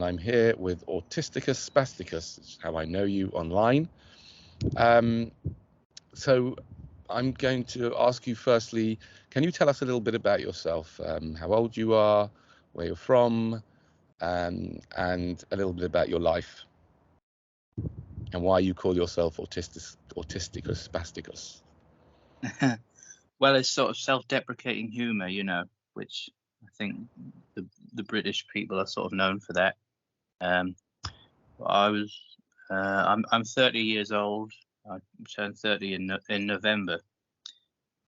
I'm here with Autisticus Spasticus, is how I know you online. So I'm going to ask you firstly, can you tell us a little bit about yourself, how old you are, where you're from, and a little bit about your life, and why you call yourself Autisticus Spasticus? Well, it's sort of self-deprecating humor, which I think the British people are sort of known for that. I'm 30 years old. I turned 30 in November.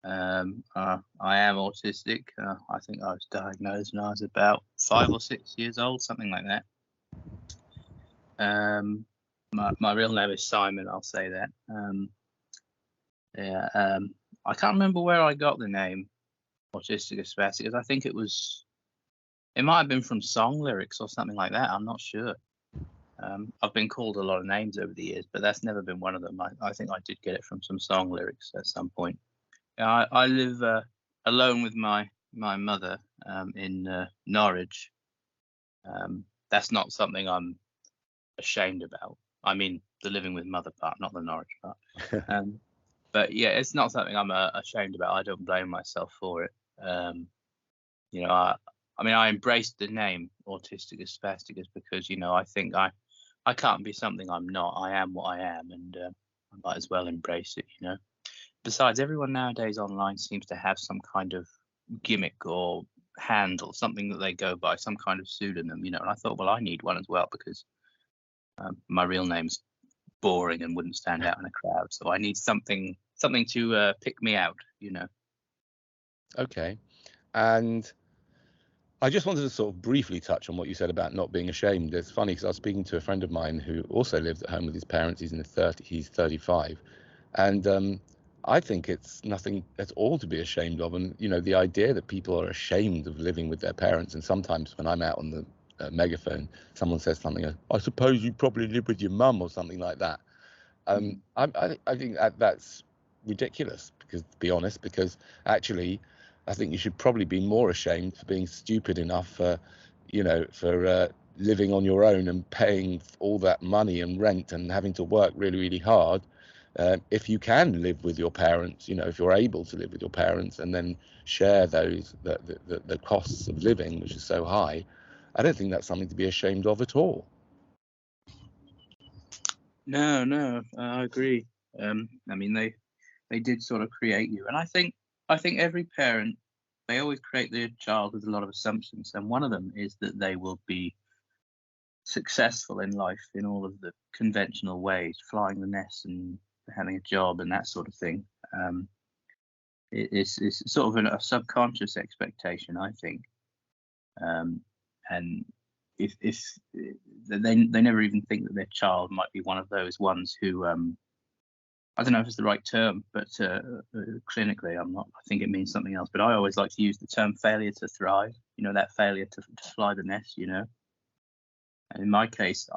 I am autistic. I think I was diagnosed when I was about 5 or 6 years old, something like that. My real name is Simon. I'll say that. I can't remember where I got the name Autisticus Spasticus. I think it might have been from song lyrics or something like that. I'm not sure. I've been called a lot of names over the years, but that's never been one of them. I think I did get it from some song lyrics at some point. I live alone with my mother in Norwich. That's not something I'm ashamed about. I mean, the living with mother part, not the Norwich part. But yeah, it's not something I'm ashamed about. I don't blame myself for it. I embraced the name Autisticus Spasticus because, I think I can't be something I'm not. I am what I am, and I might as well embrace it, Besides, everyone nowadays online seems to have some kind of gimmick or handle, something that they go by, some kind of pseudonym, and I thought, well, I need one as well because my real name's boring and wouldn't stand out in a crowd, so I need something to pick me out, Okay, and I just wanted to sort of briefly touch on what you said about not being ashamed. It's funny because I was speaking to a friend of mine who also lives at home with his parents. He's in his 30s, he's 35, and I think it's nothing at all to be ashamed of. And the idea that people are ashamed of living with their parents, and sometimes when I'm out on the megaphone, someone says something, I suppose you probably live with your mum or something like that. I think that's ridiculous, because to be honest, because actually I think you should probably be more ashamed for being stupid enough for living on your own and paying all that money and rent and having to work really, really hard. If you can live with your parents, if you're able to live with your parents and then share the costs of living, which is so high, I don't think that's something to be ashamed of at all. No, I agree. They did sort of create you, and I think every parent, they always create their child with a lot of assumptions, and one of them is that they will be successful in life in all of the conventional ways, flying the nest and having a job and that sort of thing. It's sort of a subconscious expectation, I think, and if they never even think that their child might be one of those ones who I don't know if it's the right term, but clinically I think it means something else, but I always like to use the term failure to thrive, that failure to fly the nest, and in my case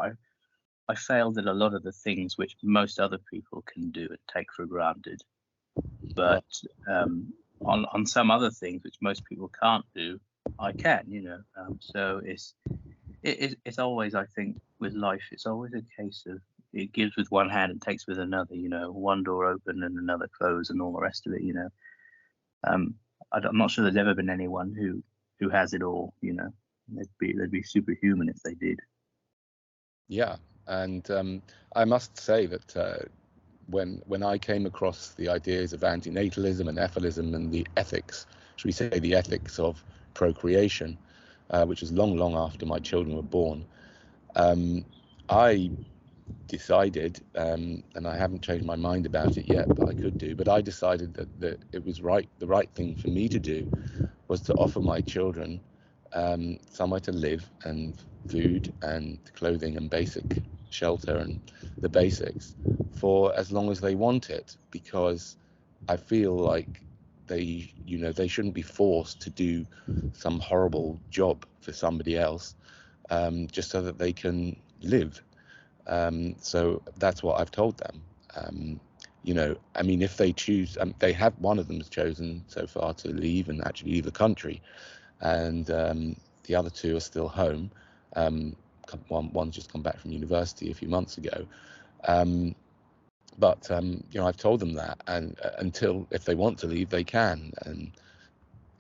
I failed at a lot of the things which most other people can do and take for granted, but on some other things which most people can't do, I can, so it's always, I think, with life, it's always a case of it gives with one hand and takes with another, one door open and another closed and all the rest of it, I'm not sure there's ever been anyone who has it all, they'd be superhuman if they did. Yeah, and I must say that when I came across the ideas of antinatalism and ethylism and the ethics, should we say the ethics of procreation, which was long after my children were born, I decided, and I haven't changed my mind about it yet, but I could do, but I decided that it was the right thing for me to do was to offer my children somewhere to live and food and clothing and basic shelter and the basics for as long as they want it, because I feel like they shouldn't be forced to do some horrible job for somebody else just so that they can live. So that's what I've told them. If they choose, they have, one of them has chosen so far to leave and actually leave the country, and the other two are still home, one's just come back from university a few months ago. But I've told them that, and until, if they want to leave, they can. And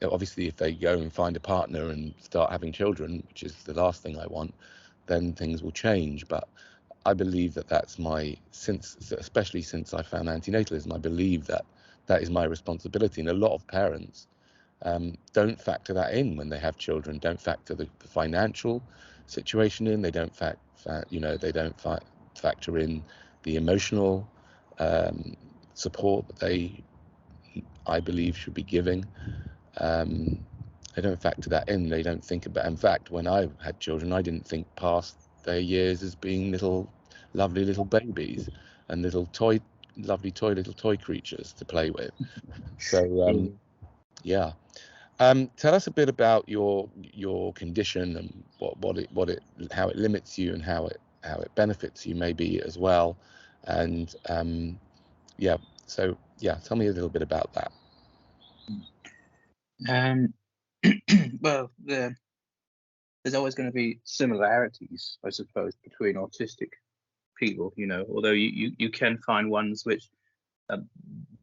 obviously, if they go and find a partner and start having children, which is the last thing I want, then things will change. But I believe that especially since I found antinatalism, I believe that is my responsibility. And a lot of parents don't factor that in when they have children. Don't factor the financial situation in. They don't factor in the emotional support that I believe, should be giving. They don't factor that in. They don't think about. In fact, when I had children, I didn't think past their years as being lovely little babies and little toy creatures to play with. So yeah. Tell us a bit about your condition and how it limits you and how it benefits you maybe as well. And tell me a little bit about that. Well, there's always going to be similarities, I suppose, between autistic people, although you can find ones which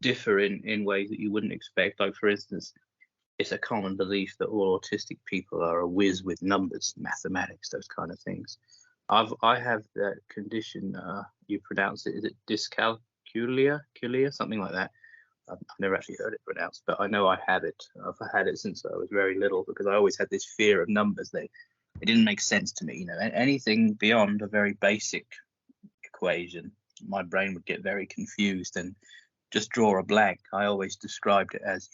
differ in ways that you wouldn't expect. Like, for instance, it's a common belief that all autistic people are a whiz with numbers, mathematics, those kind of things. I have that condition, you pronounce it, is it dyscalculia, something like that? I've never actually heard it pronounced, but I know I have it. I've had it since I was very little, because I always had this fear of numbers. It didn't make sense to me. Anything beyond a very basic equation, my brain would get very confused and just draw a blank. I always described it as,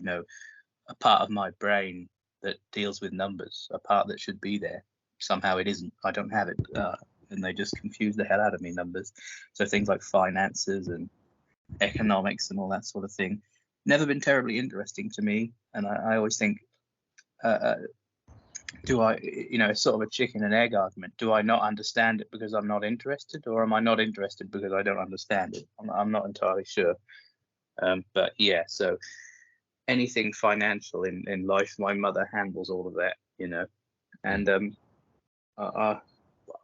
a part of my brain that deals with numbers, a part that should be there. Somehow it isn't. I don't have it, and they just confuse the hell out of me, numbers. So things like finances and economics and all that sort of thing, never been terribly interesting to me. And I always think, do I, it's sort of a chicken and egg argument. Do I not understand it because I'm not interested, or am I not interested because I don't understand it? I'm not entirely sure. But yeah, so anything financial in life, my mother handles all of that, and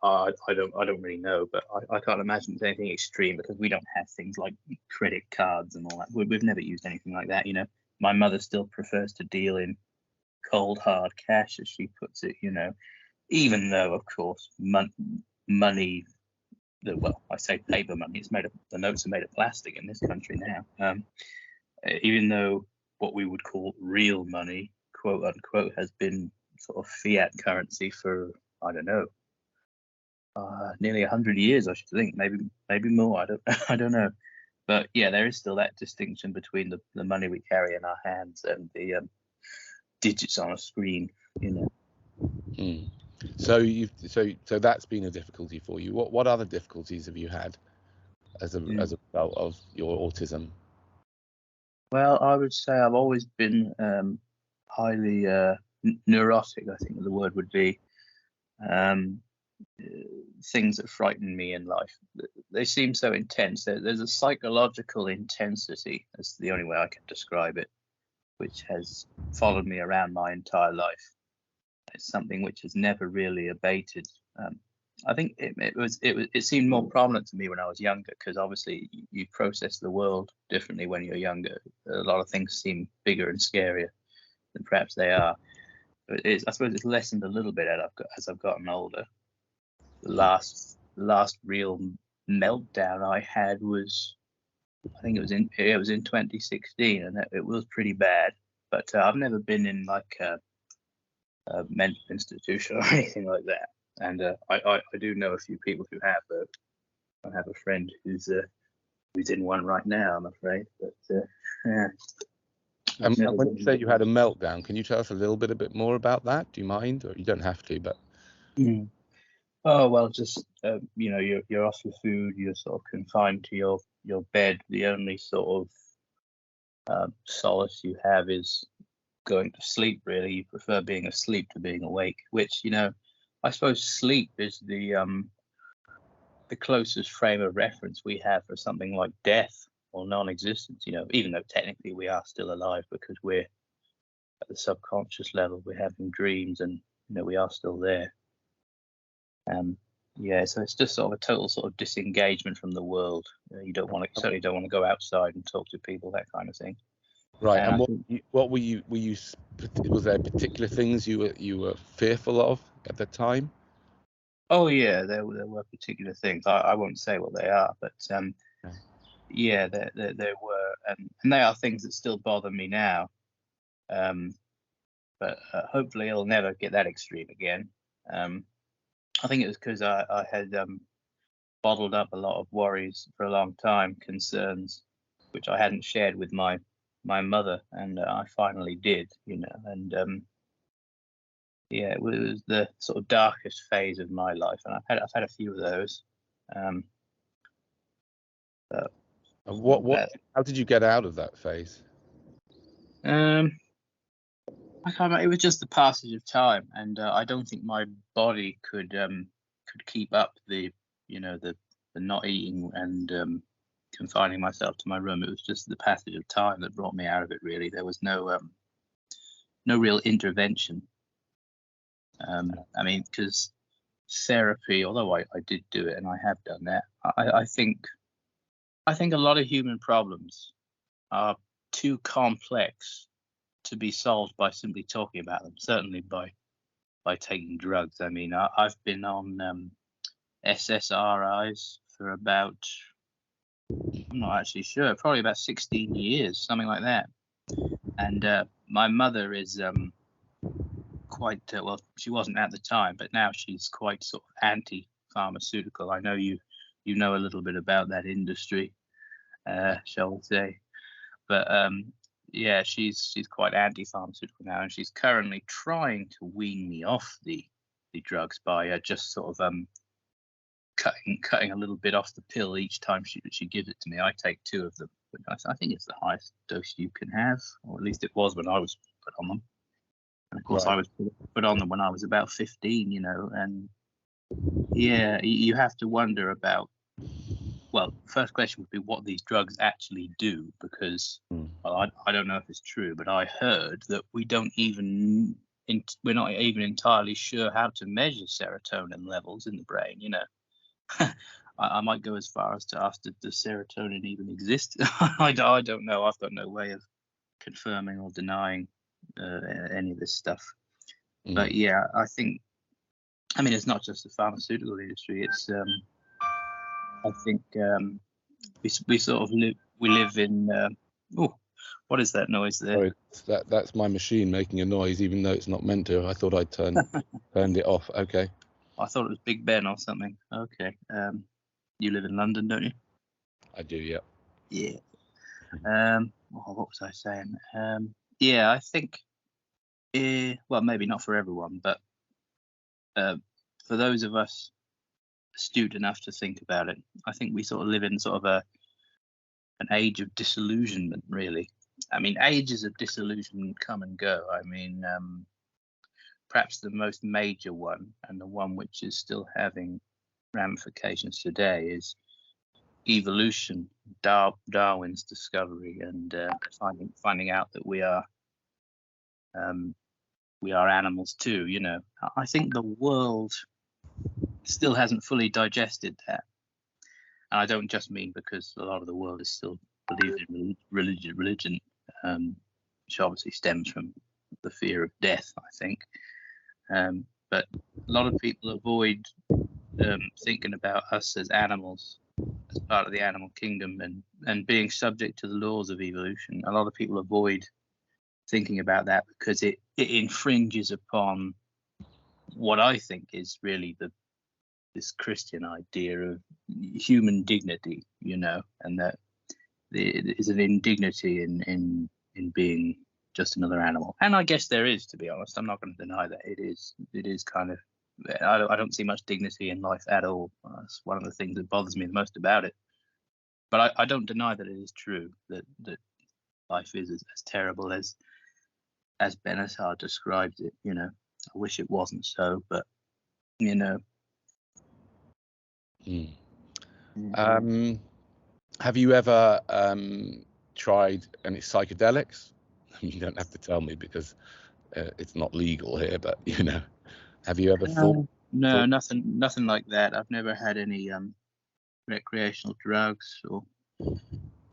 I don't really know, but I can't imagine it's anything extreme, because we don't have things like credit cards and all that. We've never used anything like that. My mother still prefers to deal in cold hard cash, as she puts it. Even though, of course, money. Well, I say paper money. It's made of, the notes are made of plastic in this country now. Even though what we would call real money, quote unquote, has been sort of fiat currency for, I don't know, nearly 100 years, I should think, maybe more. I don't know. But yeah, there is still that distinction between the money we carry in our hands and the digits on a screen. So that's been a difficulty for you. What other difficulties have you had as a result of your autism? Well, I would say I've always been highly neurotic, I think the word would be. Things that frighten me in life, they seem so intense. There's a psychological intensity, that's the only way I can describe it, which has followed me around my entire life. It's something which has never really abated. I think it seemed more prominent to me when I was younger, because obviously you process the world differently when you're younger. A lot of things seem bigger and scarier than perhaps they are. But I suppose it's lessened a little bit as I've gotten older. The last real meltdown I had was, I think it was in 2016, and it was pretty bad. But I've never been in like a mental institution or anything like that. And I do know a few people who have. I have a friend who's in one right now, I'm afraid. But yeah. And when you say you had a meltdown, can you tell us a bit more about that? Do you mind, or you don't have to? But oh well, just you're off your food, you're sort of confined to your bed. The only sort of solace you have is going to sleep. Really, you prefer being asleep to being awake, which I suppose sleep is the closest frame of reference we have for something like death or non-existence. Even though technically we are still alive, because we're at the subconscious level, we're having dreams, and we are still there. Yeah, so it's just sort of a total sort of disengagement from the world. You don't want to, certainly don't want to go outside and talk to people, that kind of thing. Right. And And what were you was there particular things you were fearful of at the time? oh yeah, there were particular things. I won't say what they are, but yeah, there were, and they are things that still bother me now. But hopefully it'll never get that extreme again. I think it was because I had bottled up a lot of worries for a long time, concerns, which I hadn't shared with my mother, and I finally did, and yeah, it was the sort of darkest phase of my life, and I've had a few of those. But And how did you get out of that phase? I can't remember. It was just the passage of time, and I don't think my body could keep up the not eating and confining myself to my room. It was just the passage of time that brought me out of it. Really, there was no real intervention. I mean, because therapy, although I did do it and I have done that, I think a lot of human problems are too complex to be solved by simply talking about them. Certainly by taking drugs. I mean, I've been on SSRIs for about, I'm not actually sure, probably about 16 years, something like that. And my mother is quite, well, she wasn't at the time, but now she's quite sort of anti-pharmaceutical. I know you know a little bit about that industry, shall we say. But yeah, she's quite anti-pharmaceutical now, and she's currently trying to wean me off the drugs by just sort of cutting a little bit off the pill each time she gives it to me. I take 2 of them, but I think it's the highest dose you can have, or at least it was when I was put on them. And of course, right. I was put on them when I was about 15, and yeah, you have to wonder about. Well, first question would be what these drugs actually do, because well, I don't know if it's true, but I heard that we're not even entirely sure how to measure serotonin levels in the brain. I might go as far as to ask, does serotonin even exist? I don't know. I've got no way of confirming or denying any of this stuff. But yeah, I mean, it's not just the pharmaceutical industry. It's I think we sort of live in. Oh, what is that noise there? Sorry, that's my machine making a noise, even though it's not meant to. I thought I'd turned it off. Okay. I thought it was Big Ben or something. Okay. You live in London, don't you? I do, yeah. Yeah. What was I saying? Yeah, I think. Well, maybe not for everyone, but for those of us astute enough to think about it, I think we sort of live in sort of an age of disillusionment, really. I mean, ages of disillusionment come and go. I mean, perhaps the most major one, and the one which is still having ramifications today, is evolution, Darwin's discovery, and finding out that we are animals too. I think the world still hasn't fully digested that, and I don't just mean because a lot of the world is still believes in religion, which obviously stems from the fear of death, I think. But a lot of people avoid thinking about us as animals, as part of the animal kingdom, and being subject to the laws of evolution. A lot of people avoid thinking about that because it infringes upon what I think is really this Christian idea of human dignity, and that there is an indignity in being just another animal. And I guess there is, to be honest. I'm not going to deny that it is kind of. I don't see much dignity in life at all. That's one of the things that bothers me the most about it. But I don't deny that it is true that life is as terrible as Benazar describes it. I wish it wasn't so, but Have you ever tried any psychedelics? You don't have to tell me because it's not legal here, but have you ever thought No, nothing like that. I've never had any recreational drugs or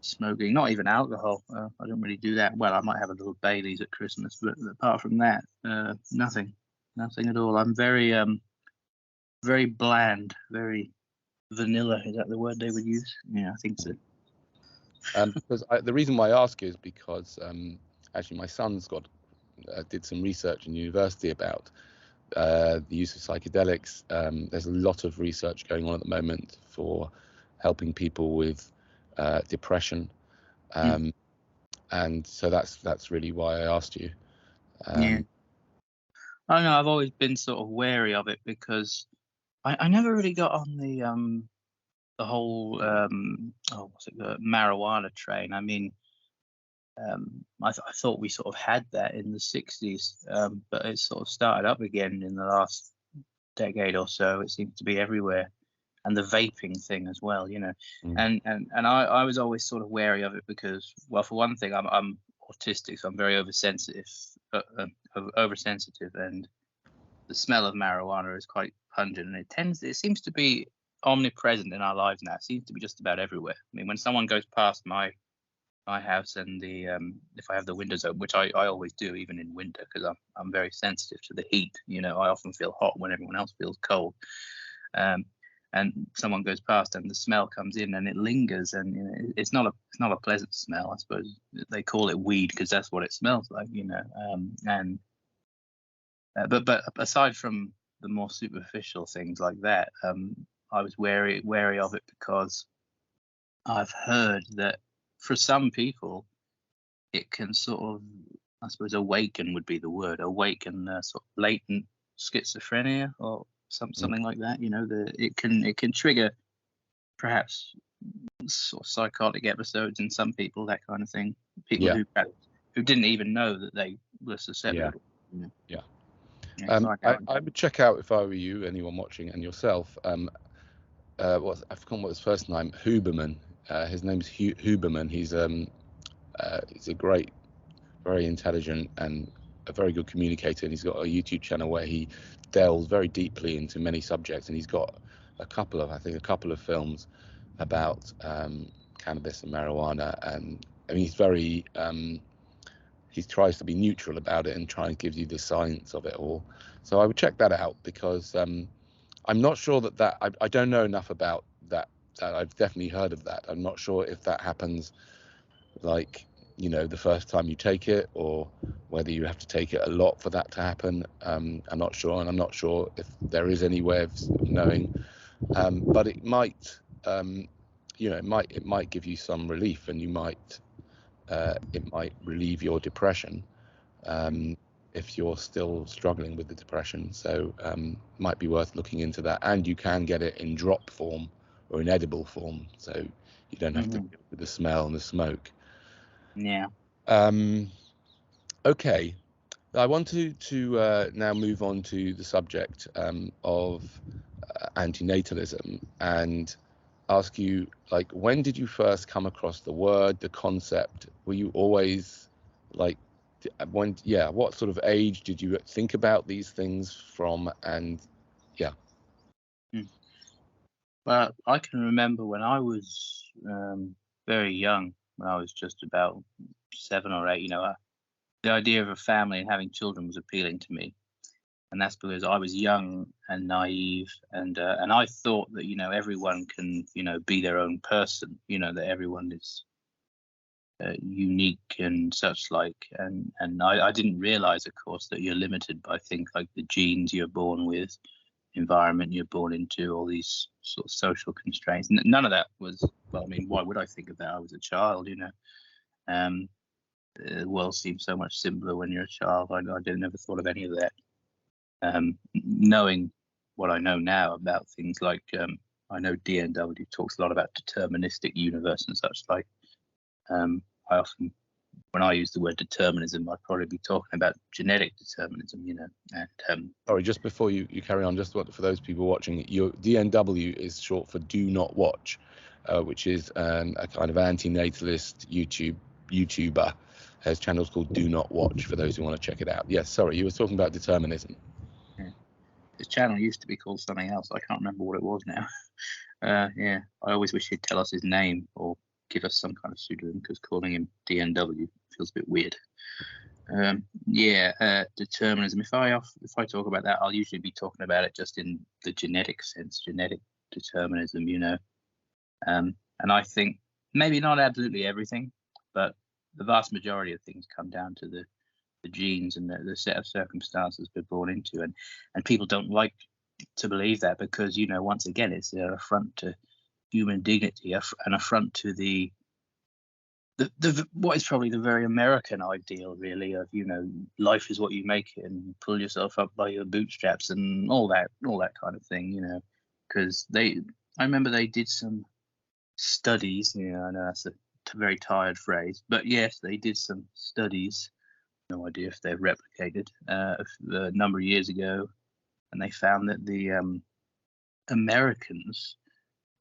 smoking, not even alcohol. I don't really do that. Well, I might have a little Baileys at Christmas, but apart from that, nothing at all. I'm very very bland, very vanilla. Is that the word they would use? Yeah, I think so. Because the reason why I ask is because actually my son's did some research in university about the use of psychedelics. There's a lot of research going on at the moment for helping people with depression, and so that's really why I asked you. Yeah. I know I've always been sort of wary of it because I never really got on the whole the marijuana train. I mean, I thought we sort of had that in the 60s, but it sort of started up again in the last decade or so. It seems to be everywhere, and the vaping thing as well, you know. And I was always sort of wary of it because, well, for one thing, I'm autistic, so I'm very oversensitive, and the smell of marijuana is quite pungent, and it seems to be omnipresent in our lives now. It seems to be just about everywhere. I mean, when someone goes past my house and if I have the windows open, which I always do, even in winter, because I'm very sensitive to the heat. You know, I often feel hot when everyone else feels cold. And someone goes past and the smell comes in and it lingers, and you know, it's not a pleasant smell. I suppose they call it weed because that's what it smells like, you know. But aside from the more superficial things like that, I was wary of it because I've heard that for some people it can sort of, I suppose, awaken would be the word, awaken sort of latent schizophrenia or something like that. You know, it can trigger perhaps sort of psychotic episodes in some people, that kind of thing. People who didn't even know that they were susceptible. You know? Yeah. I would check out, if I were you, anyone watching, and yourself. I've forgotten what his first name. Huberman. His name's Huberman. He's a great, very intelligent and a very good communicator, and he's got a YouTube channel where he delves very deeply into many subjects, and he's got a couple of films about cannabis and marijuana, and I mean he's very he tries to be neutral about it and tries to give you the science of it all. So I would check that out, because I'm not sure that I don't know enough about that. I've definitely heard of that. I'm not sure if that happens, like, you know, the first time you take it, or whether you have to take it a lot for that to happen. I'm not sure, and I'm not sure if there is any way of knowing. But it might, you know, it might give you some relief, and it might relieve your depression if you're still struggling with the depression. So might be worth looking into that. And you can get it in drop form or in edible form, so you don't have to deal with the smell and the smoke. Yeah. Okay, I want to now move on to the subject of antinatalism, and ask you, like, when did you first come across the word, the concept? Were you always like, what sort of age did you think about these things from? And Well, I can remember when I was very young, when I was just about 7 or 8, you know, the idea of a family and having children was appealing to me. And that's because I was young and naive, and I thought that, you know, everyone can, you know, be their own person, you know, that everyone is unique and such like. And I didn't realize, of course, that you're limited by things like the genes you're born with, environment you're born into, all these sort of social constraints. None of that was, well, I mean, why would I think of that? I was a child, you know. The world seems so much simpler when you're a child. I never thought of any of that. Knowing what I know now about things like, I know DNW talks a lot about deterministic universe and such like. I often, when I use the word determinism, I'd probably be talking about genetic determinism, you know. And sorry, just before you carry on, just for those people watching, your DNW is short for Do Not Watch, which is a kind of antinatalist YouTuber. His channel's called Do Not Watch, for those who want to check it out. Yes, sorry, you were talking about determinism. His channel used to be called something else. I can't remember what it was now. Yeah, I always wish he'd tell us his name or give us some kind of pseudonym, because calling him DNW feels a bit weird. Determinism. If I talk about that, I'll usually be talking about it just in the genetic sense, genetic determinism, and I think maybe not absolutely everything, but the vast majority of things come down to the genes and the set of circumstances we're born into, and people don't like to believe that, because once again it's an affront to human dignity, an affront to the what is probably the very American ideal, really, of life is what you make it, and pull yourself up by your bootstraps and all that kind of thing, because I remember they did some studies. I know that's a very tired phrase, but yes, they did some studies. No idea if they're replicated a number of years ago, and they found that the Americans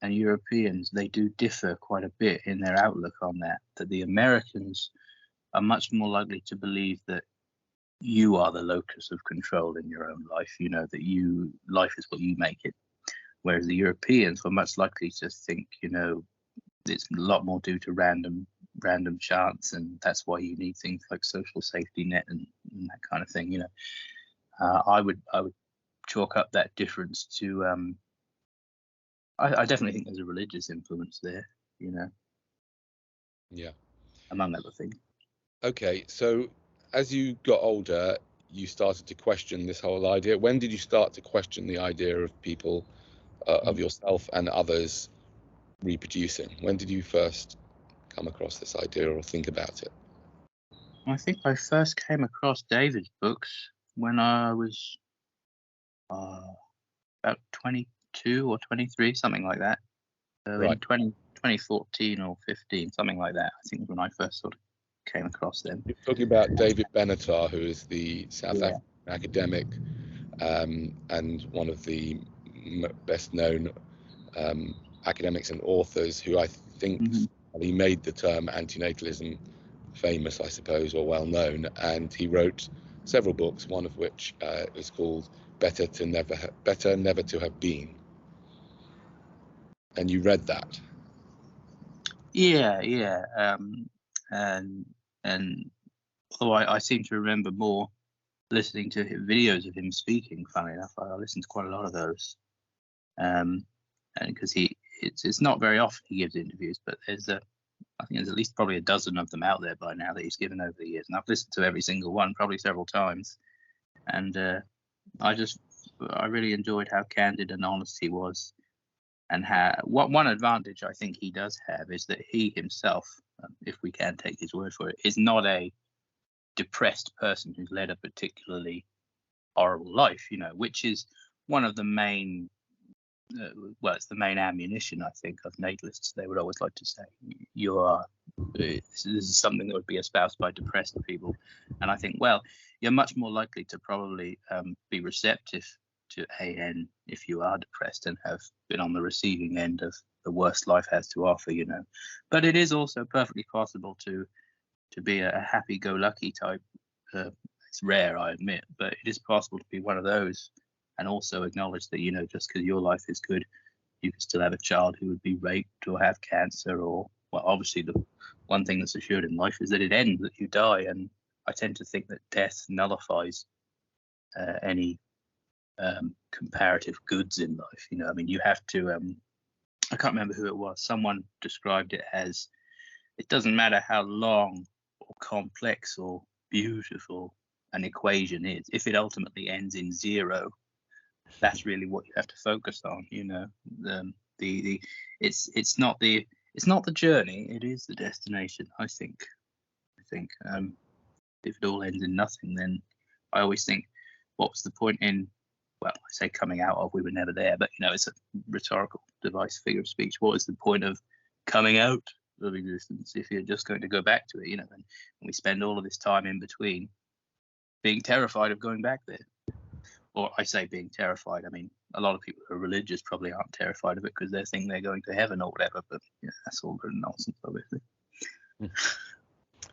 and Europeans, they do differ quite a bit in their outlook on that the Americans are much more likely to believe that you are the locus of control in your own life, that life is what you make it, whereas the Europeans were much likely to think it's a lot more due to random chance, and that's why you need things like social safety net and that kind of thing. I would chalk up that difference to I definitely think there's a religious influence there, Yeah. among other things. Okay, so as you got older, you started to question this whole idea. When did you start to question the idea of people, of yourself and others reproducing? When did you first come across this idea or think about it? I think I first came across David's books when I was about 22 or 23, something like that. Right. In 2014 or 15, something like that, I think, when I first sort of came across them. You're talking about David Benatar, who is the South African academic and one of the best known academics and authors, who I think he made the term antinatalism famous, I suppose, or well known, and he wrote several books, one of which is called Better Never to Have Been. And you read that? Yeah. And although I seem to remember more listening to videos of him speaking, funny enough, I listened to quite a lot of those. And because it's not very often he gives interviews, but I think there's at least probably a dozen of them out there by now that he's given over the years, and I've listened to every single one probably several times. And I really enjoyed how candid and honest he was, and one advantage I think he does have is that he himself, if we can take his word for it, is not a depressed person who's led a particularly horrible life, which is one of the main it's the main ammunition, I think, of natalists. They would always like to say this is something that would be espoused by depressed people, and I think, well, you're much more likely to probably be receptive to AN if you are depressed and have been on the receiving end of the worst life has to offer, but it is also perfectly possible to be a happy-go-lucky type. It's rare, I admit, but it is possible to be one of those and also acknowledge that, just because your life is good, you can still have a child who would be raped or have cancer, or, well, obviously the one thing that's assured in life is that it ends, that you die. And I tend to think that death nullifies any comparative goods in life. You have to, I can't remember who it was, someone described it as, it doesn't matter how long or complex or beautiful an equation is, if it ultimately ends in zero, that's really what you have to focus on. It's not the journey, it is the destination. I think if it all ends in nothing, then I always think, what was the point in, well, I say coming out of, we were never there, but it's a rhetorical device, figure of speech. What is the point of coming out of existence if you're just going to go back to it? And we spend all of this time in between being terrified of going back there. Or I say being terrified, I mean, a lot of people who are religious probably aren't terrified of it because they think they're going to heaven or whatever, but that's all good nonsense, obviously.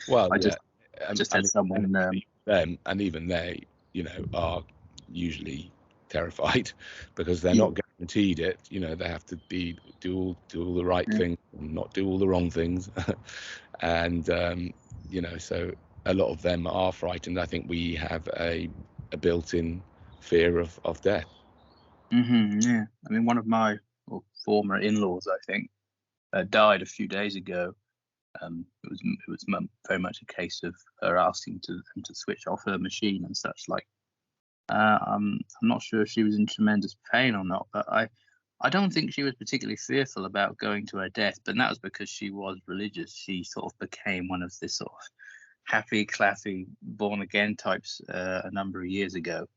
Well, I just had someone them, and even they, are usually terrified because they're not guaranteed it. You know, they have to do all the right things and not do all the wrong things. And you know, so a lot of them are frightened. I think we have a built-in fear of death. Yeah, I mean, one of my former in-laws, I think, died a few days ago. It was very much a case of her asking them to switch off her machine and such like. I'm not sure if she was in tremendous pain or not, but I don't think she was particularly fearful about going to her death. But that was because she was religious. She sort of became one of this sort of happy, clappy, born again types a number of years ago,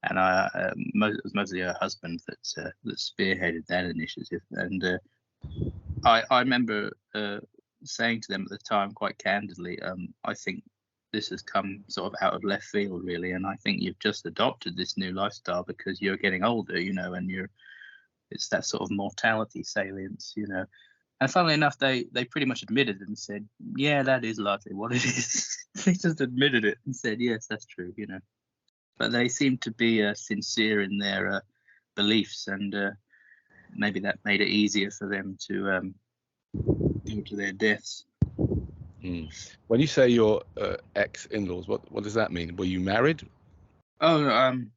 and it was mostly her husband that spearheaded that initiative. And I remember saying to them at the time, quite candidly, I think this has come sort of out of left field, really, and I think you've just adopted this new lifestyle because you're getting older, you know, and it's that sort of mortality salience, you know. And funnily enough, they pretty much admitted it and said, yeah, that is largely what it is. They just admitted it and said, yes, that's true, you know. But they seemed to be sincere in their beliefs, and maybe that made it easier for them to go to their deaths. When you say your ex-in-laws, what does that mean? Were you married? Oh, I'm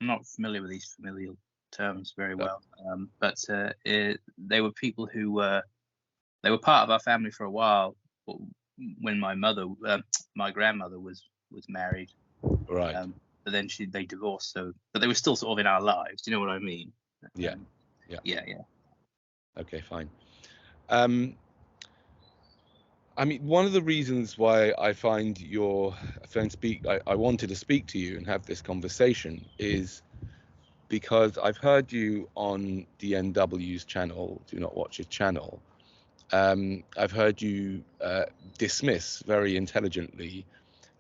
not familiar with these familial terms very well, but they were people who they were part of our family for a while. When my grandmother was married, Right. but then they divorced. So, but they were still sort of in our lives. Do you know what I mean? Yeah. Okay, fine. I mean, one of the reasons why I find I wanted to speak to you and have this conversation is because I've heard you on DNW's channel, Do Not Watch His channel. I've heard you dismiss very intelligently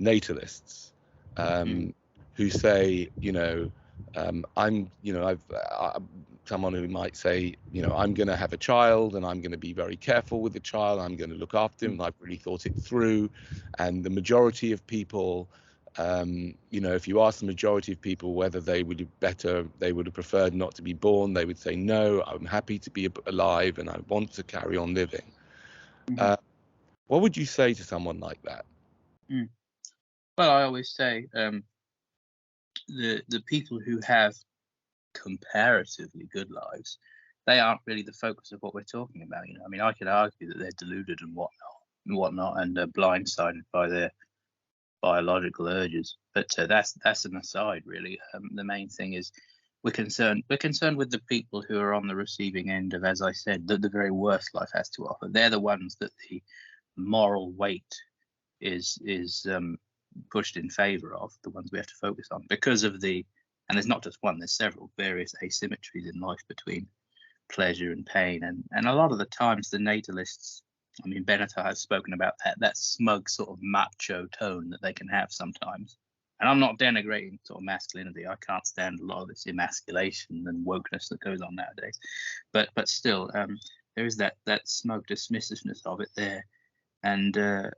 natalists who say, you know, someone who might say, you know, I'm going to have a child and I'm going to be very careful with the child. I'm going to look after him. And I've really thought it through. And the majority of people, you know, if you ask the majority of people whether they would have preferred not to be born, they would say, no, I'm happy to be alive and I want to carry on living. What would you say to someone like that? Well, I always say the people who have comparatively good lives, they aren't really the focus of what we're talking about. You know, I mean, I could argue that they're deluded and whatnot, and blindsided by their biological urges. But that's an aside, really. The main thing is we're concerned with the people who are on the receiving end of, as I said, the very worst life has to offer. They're the ones that the moral weight is pushed in favor of, the ones we have to focus on because of and there's not just one, there's several various asymmetries in life between pleasure and pain, and a lot of the times the natalists, I mean, Benatar has spoken about that smug sort of macho tone that they can have sometimes. And I'm not denigrating sort of masculinity. I can't stand a lot of this emasculation and wokeness that goes on nowadays. But still, there is that smug dismissiveness of it there. And I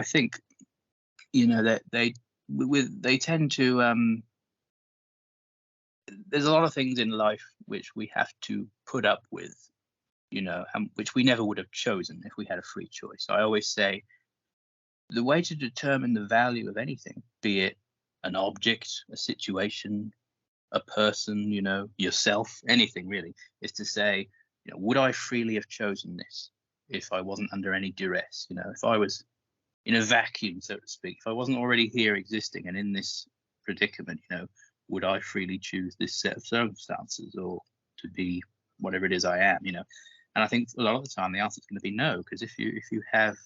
think, you know, that they tend to there's a lot of things in life which we have to put up with, you know, which we never would have chosen if we had a free choice. I always say the way to determine the value of anything, be it an object, a situation, a person, you know, yourself, anything really, is to say, you know, would I freely have chosen this if I wasn't under any duress? You know, if I was in a vacuum, so to speak, if I wasn't already here existing and in this predicament, you know, would I freely choose this set of circumstances or to be whatever it is I am, you know? And I think a lot of the time the answer is going to be no, because if you have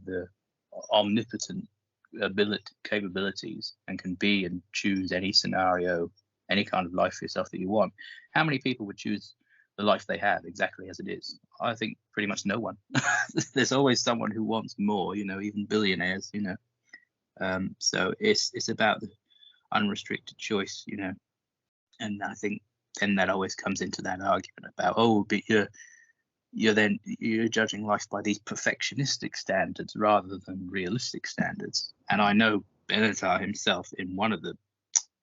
the omnipotent capabilities and can be and choose any scenario, any kind of life for yourself that you want, how many people would choose the life they have exactly as it is? I think pretty much no one. There's always someone who wants more, you know, even billionaires, you know. So it's about the unrestricted choice, you know. And I think then that always comes into that argument about, oh, but you're judging life by these perfectionistic standards rather than realistic standards. And I know Benatar himself, in one of the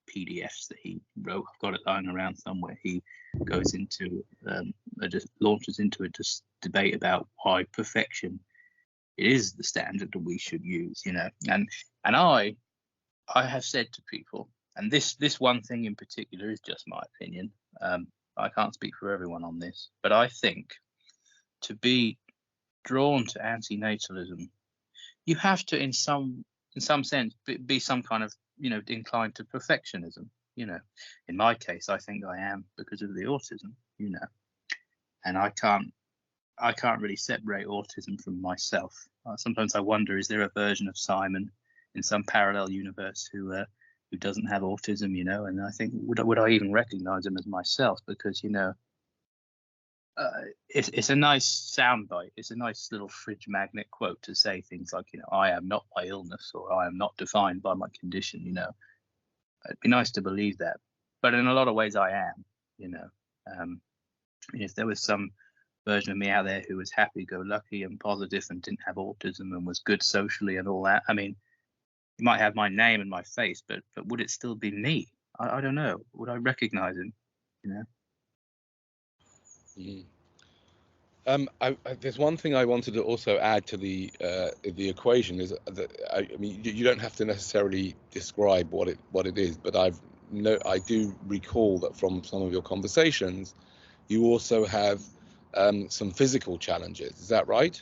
PDFs that he wrote, I've got it lying around somewhere, he goes into just launches into a debate about why perfection is the standard that we should use, and I have said to people, and this one thing in particular is just my opinion, I can't speak for everyone on this, but I think to be drawn to antinatalism, you have to in some sense be some kind of inclined to perfectionism. In my case, I think I am because of the autism, and I can't really separate autism from myself. Sometimes I wonder, is there a version of Simon in some parallel universe who doesn't have autism, and I think, would I even recognize him as myself? Because it's a nice soundbite. It's a nice little fridge magnet quote to say things like, I am not my illness, or I am not defined by my condition. It'd be nice to believe that, but in a lot of ways I am. If there was some version of me out there who was happy-go-lucky and positive and didn't have autism and was good socially and all that, I mean, you might have my name and my face, but would it still be me? I don't know. Would I recognize him? There's one thing I wanted to also add to the equation, is that I mean, you don't have to necessarily describe what it is, but I do recall that from some of your conversations, you also have some physical challenges. Is that right?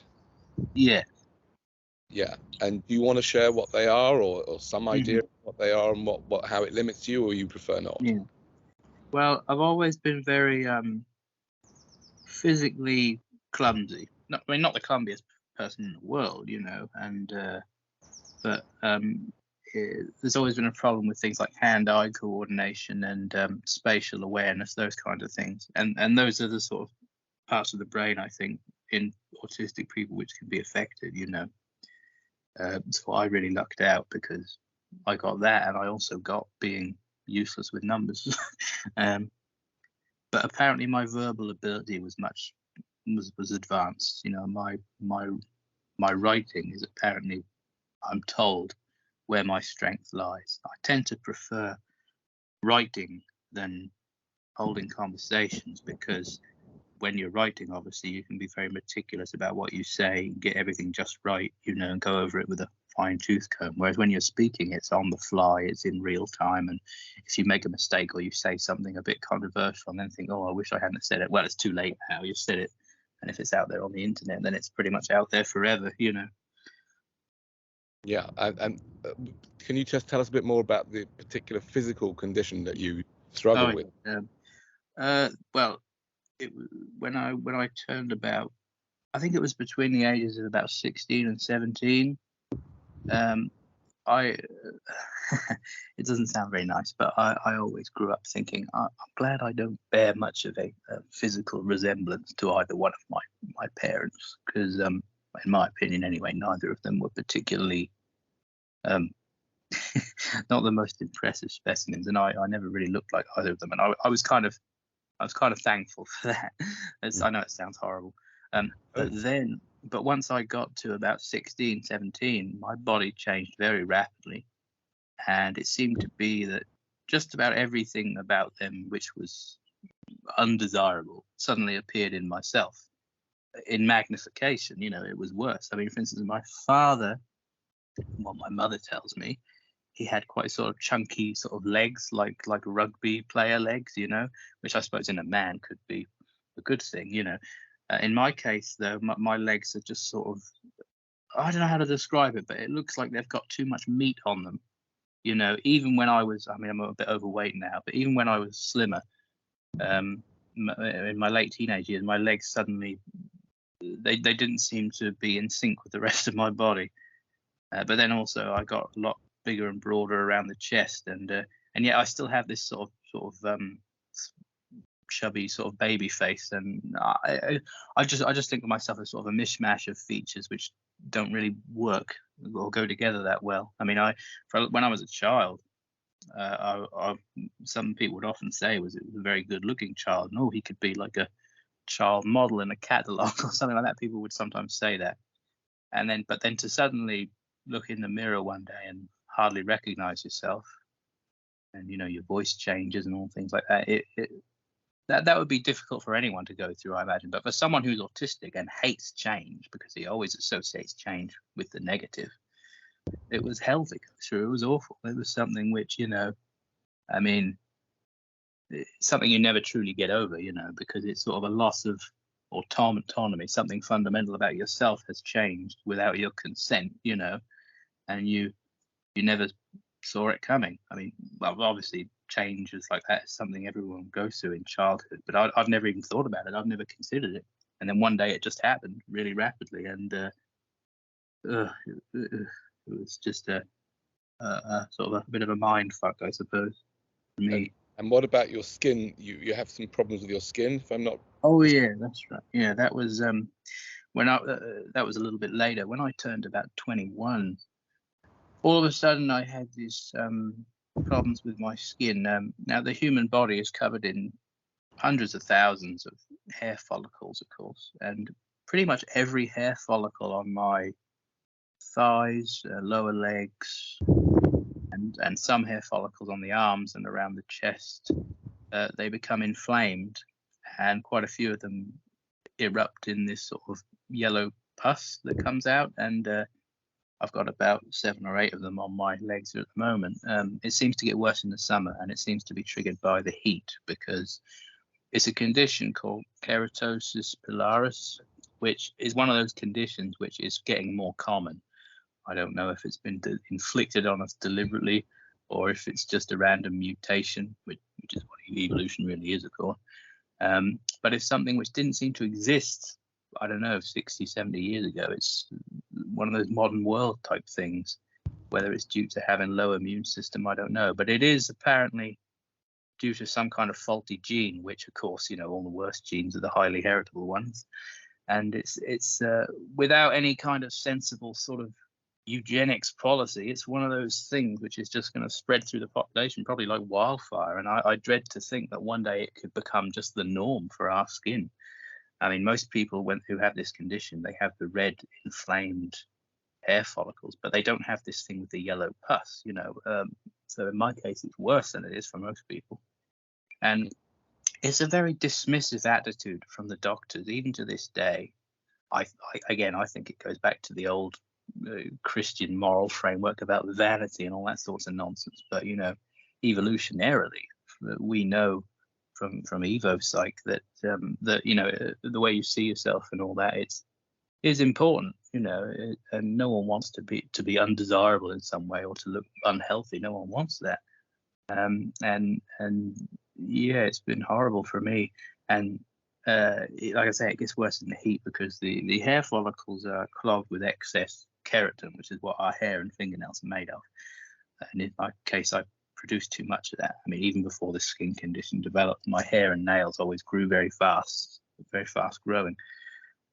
Yeah. Yeah. And do you want to share what they are, or some idea of what they are, and how it limits you, or you prefer not? Yeah. Well, I've always been very physically clumsy. Not the clumsiest person in the world, and but there's always been a problem with things like hand-eye coordination and spatial awareness, those kind of things, and those are the sort of parts of the brain, I think, in autistic people which can be affected. So I really lucked out because I got that, and I also got being useless with numbers. But apparently my verbal ability was advanced. My writing is apparently, I'm told, where my strength lies. I tend to prefer writing than holding conversations, because when you're writing, obviously you can be very meticulous about what you say, get everything just right, and go over it with a fine tooth comb. Whereas when you're speaking, it's on the fly, it's in real time, and if you make a mistake or you say something a bit controversial and then think, oh, I wish I hadn't said it, well, it's too late now, you've said it. And if it's out there on the internet, then it's pretty much out there forever. Yeah, and can you just tell us a bit more about the particular physical condition that you struggle with? Well, when I turned about, I think it was between the ages of about 16 and 17. It doesn't sound very nice, but I always grew up thinking, I'm glad I don't bear much of a physical resemblance to either one of my parents, because in my opinion anyway, neither of them were particularly not the most impressive specimens, and I never really looked like either of them, and I was kind of thankful for that. I know it sounds horrible, but once I got to about 16, 17, my body changed very rapidly, and it seemed to be that just about everything about them which was undesirable suddenly appeared in myself in magnification. It was worse. I mean, for instance, my father, what my mother tells me, he had quite sort of chunky sort of legs, like rugby player legs, which I suppose in a man could be a good thing, In my case, though, my legs are just sort of, I don't know how to describe it, but it looks like they've got too much meat on them. Even when I'm a bit overweight now, but even when I was slimmer, in my late teenage years, my legs suddenly, they didn't seem to be in sync with the rest of my body. But then also I got a lot bigger and broader around the chest, and yet I still have this sort of chubby sort of baby face, and I just think of myself as sort of a mishmash of features which don't really work or go together that well. I mean, when I was a child, some people would often say it was a very good looking child. No, he could be like a child model in a catalogue or something like that. People would sometimes say that. But then to suddenly look in the mirror one day and hardly recognize yourself, and your voice changes and all things like that, that would be difficult for anyone to go through, I imagine. But for someone who's autistic and hates change, because he always associates change with the negative, it was hell to go through. It was awful. It was something which, I mean, it's something you never truly get over, because it's sort of a loss of autonomy. Something fundamental about yourself has changed without your consent, and you never saw it coming. I mean, well, obviously changes like that is something everyone goes through in childhood, but I've never even thought about it. I've never considered it. And then one day it just happened really rapidly, and it was just a sort of a bit of a mind fuck, I suppose, for me. And what about your skin? You have some problems with your skin, if I'm not. Oh yeah, that's right. Yeah, that was when that was a little bit later. When I turned about 21, all of a sudden I had these problems with my skin. Now the human body is covered in hundreds of thousands of hair follicles, of course, and pretty much every hair follicle on my thighs, lower legs, and some hair follicles on the arms and around the chest, they become inflamed, and quite a few of them erupt in this sort of yellow pus that comes out, and I've got about 7 or 8 of them on my legs at the moment. It seems to get worse in the summer, and it seems to be triggered by the heat, because it's a condition called keratosis pilaris, which is one of those conditions which is getting more common. I don't know if it's been inflicted on us deliberately, or if it's just a random mutation, which is what evolution really is, of course. But it's something which didn't seem to exist, I don't know, 60, 70 years ago. It's one of those modern world type things. Whether it's due to having low immune system, I don't know. But it is apparently due to some kind of faulty gene, which, of course, all the worst genes are the highly heritable ones. And it's without any kind of sensible sort of eugenics policy, it's one of those things which is just going to spread through the population, probably like wildfire. And I dread to think that one day it could become just the norm for our skin. I mean, most people who have this condition, they have the red inflamed hair follicles, but they don't have this thing with the yellow pus, so in my case, it's worse than it is for most people. And it's a very dismissive attitude from the doctors, even to this day. I think it goes back to the old Christian moral framework about vanity and all that sorts of nonsense. But evolutionarily, we know from EvoPsych that the way you see yourself and all that is important. And no one wants to be undesirable in some way or to look unhealthy. No one wants that. And yeah, it's been horrible for me. And like I say, it gets worse in the heat because the hair follicles are clogged with excess keratin, which is what our hair and fingernails are made of. And in my case, I produced too much of that. I mean, even before the skin condition developed, my hair and nails always grew very fast growing.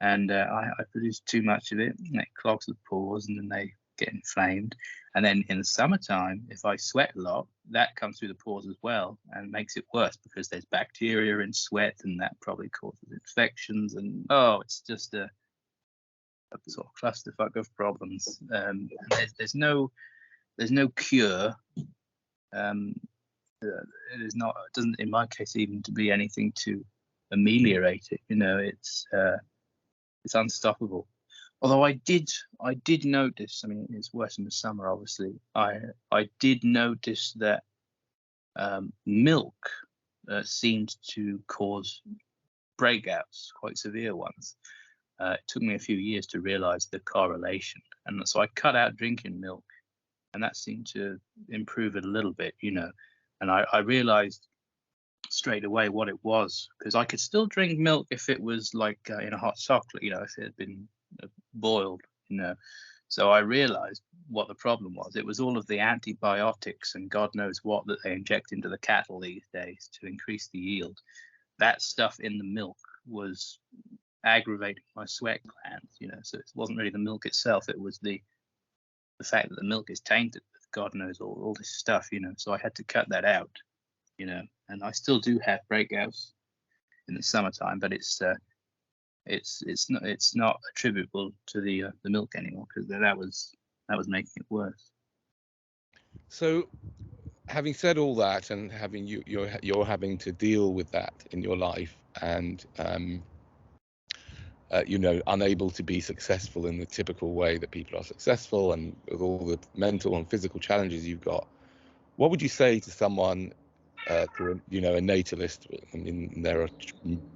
And I produced too much of it, and it clogs the pores, and then they get inflamed. And then in the summertime, if I sweat a lot, that comes through the pores as well and makes it worse because there's bacteria in sweat, and that probably causes infections. And it's just a sort of clusterfuck of problems. There's no cure. It doesn't in my case even to be anything to ameliorate it. It's unstoppable. Although I did notice, I mean, it's worse in the summer, obviously. I did notice that milk seemed to cause breakouts, quite severe ones. It took me a few years to realize the correlation. And so I cut out drinking milk, and that seemed to improve it a little bit, And I realized straight away what it was, because I could still drink milk if it was like in a hot chocolate, if it had been boiled, So I realized what the problem was. It was all of the antibiotics and God knows what that they inject into the cattle these days to increase the yield. That stuff in the milk was aggravating my sweat glands, So it wasn't really the milk itself. It was the fact that the milk is tainted with God knows all this stuff, So I had to cut that out, And I still do have breakouts in the summertime, but it's not attributable to the milk anymore, because that was making it worse. So, having said all that, and having you're having to deal with that in your life, and unable to be successful in the typical way that people are successful, and with all the mental and physical challenges you've got, what would you say to someone, a natalist? I mean, there are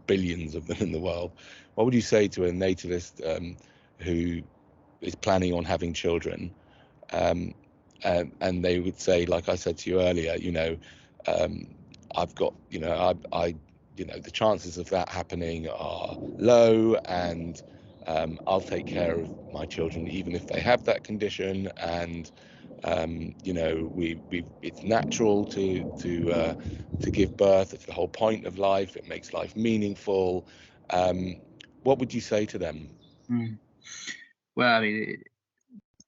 billions of them in the world. What would you say to a natalist who is planning on having children, and they would say, like I said to you earlier, I've got, the chances of that happening are low, and I'll take care of my children even if they have that condition, and it's natural to give birth. It's the whole point of life. It makes life meaningful. What would you say to them? Well, I mean,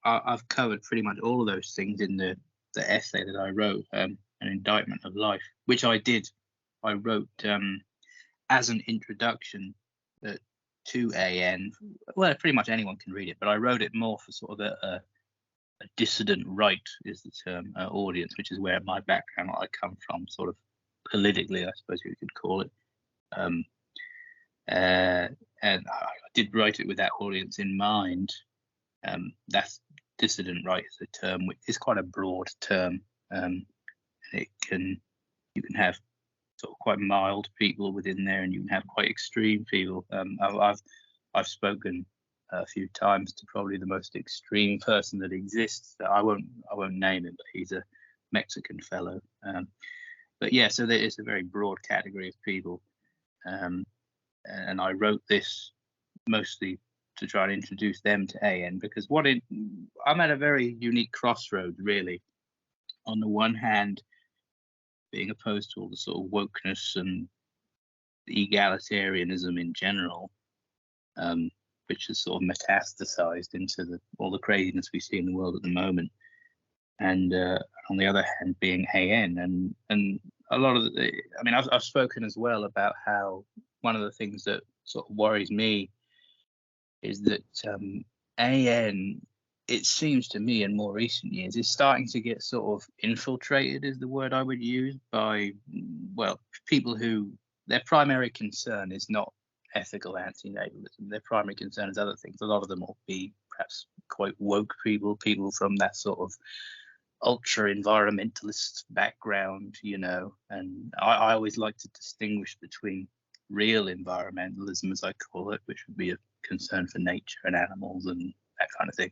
I've covered pretty much all of those things in the essay that I wrote, An Indictment of Life, which I wrote as an introduction to AN. Well, pretty much anyone can read it, but I wrote it more for sort of a dissident right is the term, audience, which is where my background, I come from, sort of politically, I suppose you could call it. And I did write it with that audience in mind. That's dissident right is a term which is quite a broad term, and you can have sort of quite mild people within there, and you can have quite extreme people. I've spoken a few times to probably the most extreme person that exists. I won't name him, but he's a Mexican fellow. But yeah, so there is a very broad category of people, and I wrote this mostly to try and introduce them to AN, because I'm at a very unique crossroads, really. On the one hand, being opposed to all the sort of wokeness and egalitarianism in general, which has sort of metastasized into all the craziness we see in the world at the moment, and on the other hand, being AN, and a lot of I've spoken as well about how one of the things that sort of worries me is that AN, it seems to me in more recent years, is starting to get sort of infiltrated, is the word I would use, by, well, people who their primary concern is not ethical antinatalism. Their primary concern is other things. A lot of them will be perhaps quite woke people from that sort of ultra environmentalist background, and I always like to distinguish between real environmentalism, as I call it, which would be a concern for nature and animals and that kind of thing,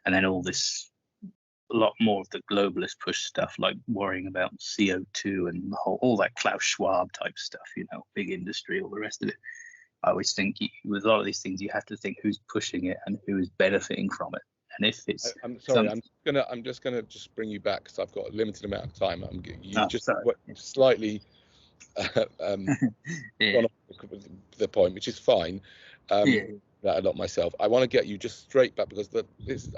and then a lot more of the globalist push stuff, like worrying about CO2 and all that Klaus Schwab type stuff, big industry, all the rest of it. I always think with a lot of these things, you have to think who's pushing it and who is benefiting from it. And if it's, I'm sorry, I'm just gonna bring you back, because I've got a limited amount of time. Slightly gone off the point, which is fine. That a lot myself. I want to get you just straight back, because I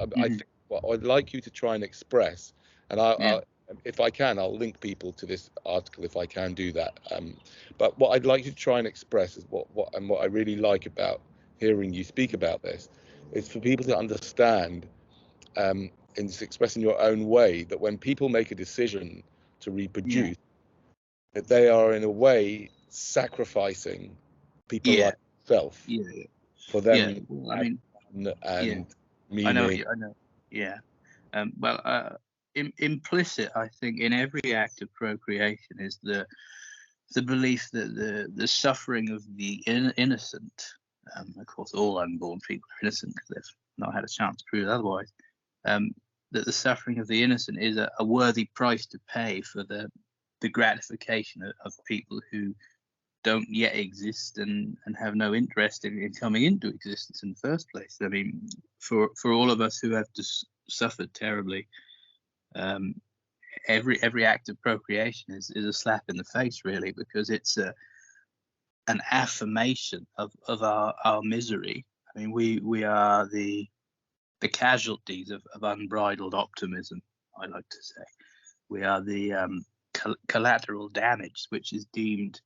think what I'd like you to try and express, and if I can, I'll link people to this article if I can do that. But what I'd like you to try and express is what I really like about hearing you speak about this is for people to understand, in expressing your own way, that when people make a decision to reproduce, that they are in a way sacrificing people like yourself for them. Well, and meaning. I know. Yeah. Implicit, I think, in every act of procreation is the belief that the suffering of the innocent, of course, all unborn people are innocent because they've not had a chance to prove otherwise, that the suffering of the innocent is a worthy price to pay for the gratification of people who don't yet exist and have no interest in coming into existence in the first place. I mean, for all of us who have just suffered terribly, every act of procreation is a slap in the face, really, because it's an affirmation of our misery. I mean, we are the casualties of unbridled optimism, I like to say. We are the collateral damage, which is deemed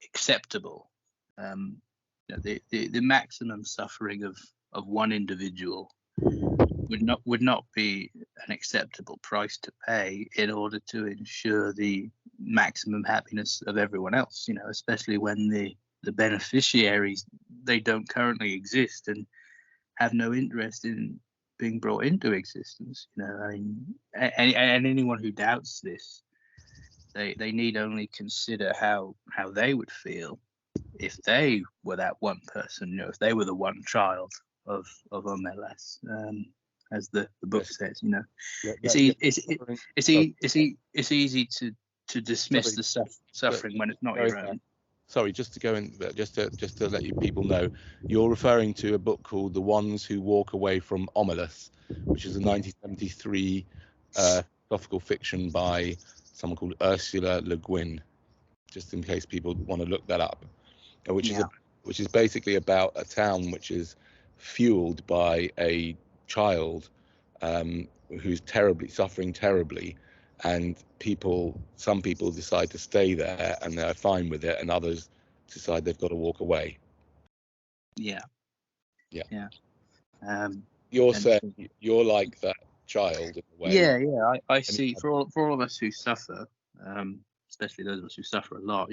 acceptable The maximum suffering of one individual would not be an acceptable price to pay in order to ensure the maximum happiness of everyone else. Especially when the beneficiaries, they don't currently exist and have no interest in being brought into existence. And anyone who doubts this, they need only consider how they would feel if they were that one person, if they were the one child of MLS, as the book says. It's easy to dismiss the suffering when it's not your own. Sorry, just to go in, just to let you people know, you're referring to a book called The Ones Who Walk Away from Omelas, which is a 1973 philosophical fiction by someone called Ursula Le Guin, just in case people want to look that up, which is basically about a town which is fueled by a child who's suffering terribly, and some people decide to stay there and they're fine with it, and others decide they've got to walk away. Yeah. You're saying you're like that child in a way. Yeah. I see. For all of us who suffer, especially those of us who suffer a lot,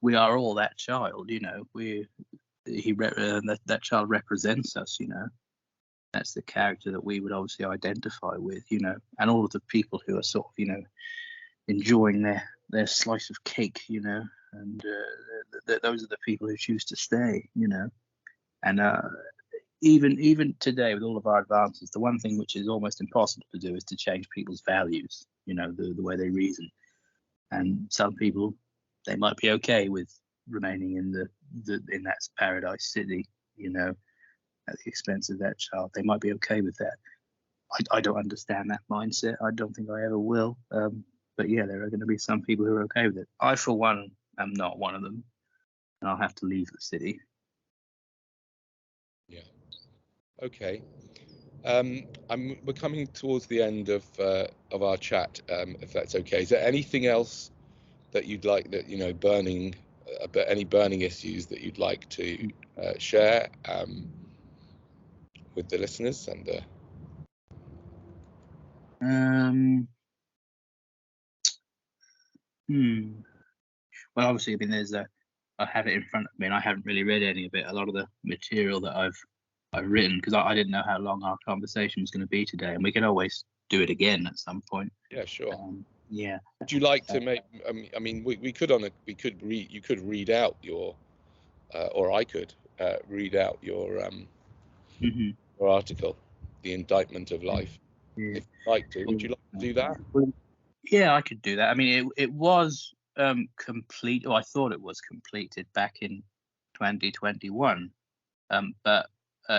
we are all that child. That child represents us. That's the character that we would obviously identify with, and all of the people who are sort of, enjoying their slice of cake, and those are the people who choose to stay, and even today, with all of our advances, the one thing which is almost impossible to do is to change people's values, the way they reason. And some people, they might be okay with remaining in that paradise city, at the expense of that child. They might be okay with that. I don't understand that mindset. I don't think I ever will. But yeah, there are going to be some people who are okay with it. I, for one, am not one of them, and I'll have to leave the city. Yeah. Okay. We're coming towards the end of our chat. If that's okay, is there anything else that you'd like burning any burning issues that you'd like to share with the listeners? And well, obviously, I mean, I have it in front of me, and I haven't really read any of it. A lot of the material that I've written, because I didn't know how long our conversation was going to be today, and we can always do it again at some point. Yeah, sure. Yeah. Would you like to make? I mean, you could read out your, or I could read out your your article, The Indictment of Life. Yeah. If you'd like to, would you like to do that? Yeah, I could do that. I mean, it was complete, or I thought it was completed back in 2021, but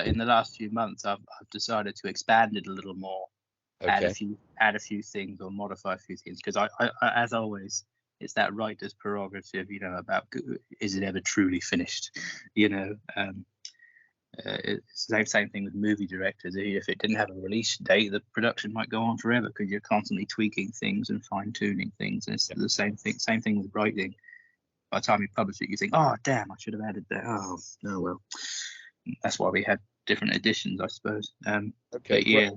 in the last few months, I've decided to expand it a little more. Okay. Add a few things or modify a few things, because I as always, it's that writer's prerogative, about is it ever truly finished, it's the same thing with movie directors. If it didn't have a release date, the production might go on forever because you're constantly tweaking things and fine tuning things. And it's the same thing with writing. By the time you publish it, you think, oh damn, I should have added that. Oh well, that's why we had different editions, I suppose. Okay. Yeah.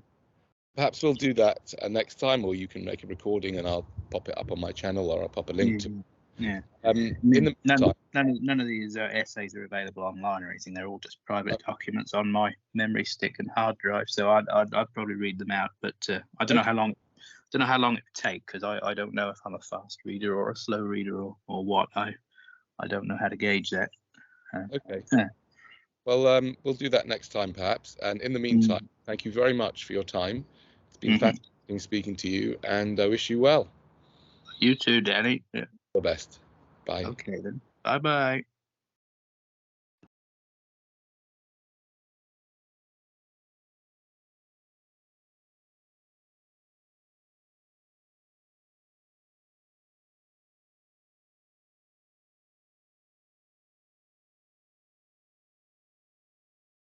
Perhaps we'll do that next time, or you can make a recording and I'll pop it up on my channel, or I'll pop a link to. Yeah. In the meantime, none of these essays are available online or anything. They're all just private documents on my memory stick and hard drive. So I'd probably read them out, but I don't know how long. It would take, because I don't know if I'm a fast reader or a slow reader or what. I don't know how to gauge that. Okay. Yeah. Well, we'll do that next time, perhaps. And in the meantime, thank you very much for your time. It's been fascinating speaking to you, and I wish you well. You too, Danny. Yeah. All the best. Bye. Okay, then. Bye-bye.